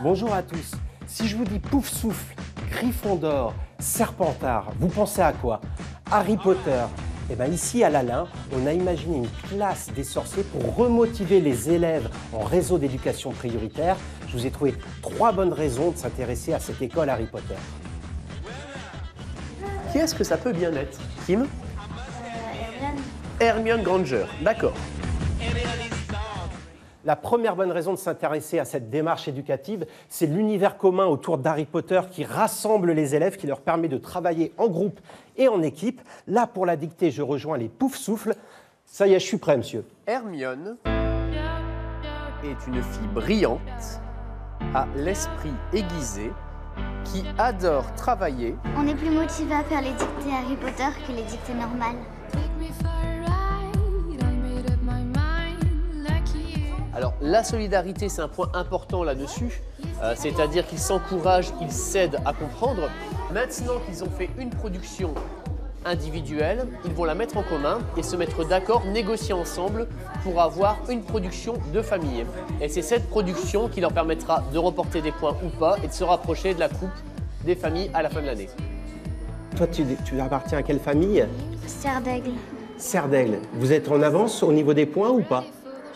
Bonjour à tous. Si je vous dis Poufsouffle, Gryffondor, Serpentard, vous pensez à quoi? Harry Potter. Eh bien ici à l'Alain, on a imaginé une classe des sorciers pour remotiver les élèves en réseau d'éducation prioritaire. Je vous ai trouvé 3 bonnes raisons de s'intéresser à cette école Harry Potter. Qui est-ce que ça peut bien être? Kim? Hermione Granger, d'accord. La première bonne raison de s'intéresser à cette démarche éducative, c'est l'univers commun autour d'Harry Potter qui rassemble les élèves, qui leur permet de travailler en groupe et en équipe. Là, pour la dictée, je rejoins les Poufsouffles. Ça y est, je suis prêt, monsieur. Hermione est une fille brillante, à l'esprit aiguisé, qui adore travailler. On est plus motivé à faire les dictées Harry Potter que les dictées normales. Alors la solidarité, c'est un point important là-dessus, c'est-à-dire qu'ils s'encouragent, ils s'aident à comprendre. Maintenant qu'ils ont fait une production individuelle, ils vont la mettre en commun et se mettre d'accord, négocier ensemble pour avoir une production de famille. Et c'est cette production qui leur permettra de remporter des points ou pas et de se rapprocher de la coupe des familles à la fin de l'année. Toi, tu appartiens à quelle famille? Serre d'aigle. Serre d'Aigle. Vous êtes en avance au niveau des points ou pas?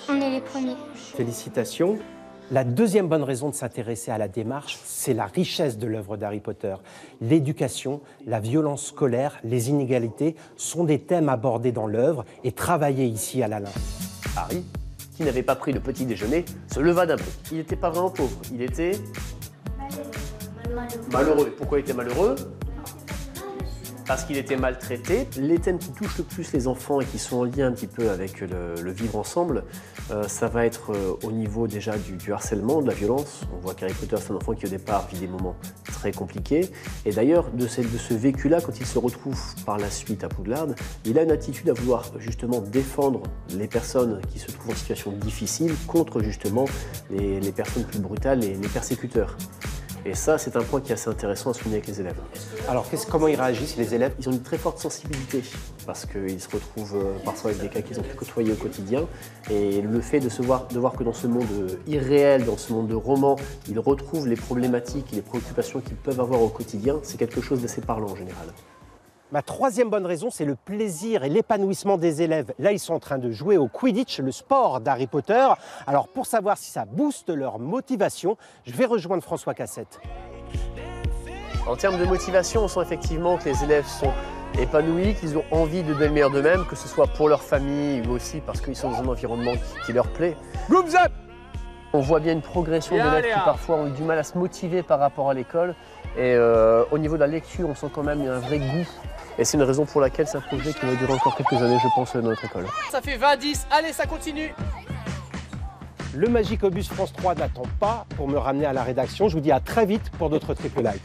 On est les premiers. Félicitations. La deuxième bonne raison de s'intéresser à la démarche, c'est la richesse de l'œuvre d'Harry Potter. L'éducation, la violence scolaire, les inégalités sont des thèmes abordés dans l'œuvre et travaillés ici à l'Alain. Harry, qui n'avait pas pris le petit déjeuner, se leva d'un bond. Il n'était pas vraiment pauvre, il était malheureux. Pourquoi il était malheureux? Parce qu'il était maltraité. Les thèmes qui touchent le plus les enfants et qui sont en lien un petit peu avec le vivre ensemble, ça va être au niveau déjà du harcèlement, de la violence. On voit qu'Harry Potter, c'est un enfant qui au départ vit des moments très compliqués. Et d'ailleurs, de ce vécu-là, quand il se retrouve par la suite à Poudlard, il a une attitude à vouloir justement défendre les personnes qui se trouvent en situation difficile contre justement les personnes plus brutales et les persécuteurs. Et ça, c'est un point qui est assez intéressant à souligner avec les élèves. Alors, comment ils réagissent, les élèves? Ils ont une très forte sensibilité parce qu'ils se retrouvent parfois avec des cas qu'ils ont pu côtoyer au quotidien. Et le fait de voir que dans ce monde irréel, dans ce monde de roman, ils retrouvent les problématiques et les préoccupations qu'ils peuvent avoir au quotidien, c'est quelque chose d'assez parlant en général. Ma troisième bonne raison, c'est le plaisir et l'épanouissement des élèves. Là, ils sont en train de jouer au Quidditch, le sport d'Harry Potter. Alors, pour savoir si ça booste leur motivation, je vais rejoindre François Cassette. En termes de motivation, on sent effectivement que les élèves sont épanouis, qu'ils ont envie de donner le meilleur d'eux-mêmes, que ce soit pour leur famille ou aussi parce qu'ils sont dans un environnement qui leur plaît. Groups up! On voit bien une progression d'élèves qui parfois ont eu du mal à se motiver par rapport à l'école. Et au niveau de la lecture, on sent quand même un vrai goût. Et c'est une raison pour laquelle c'est un projet qui va durer encore quelques années, je pense, dans notre école. Ça fait 20-10, allez, ça continue! Le Magicobus France 3 n'attend pas pour me ramener à la rédaction. Je vous dis à très vite pour d'autres Triple Light.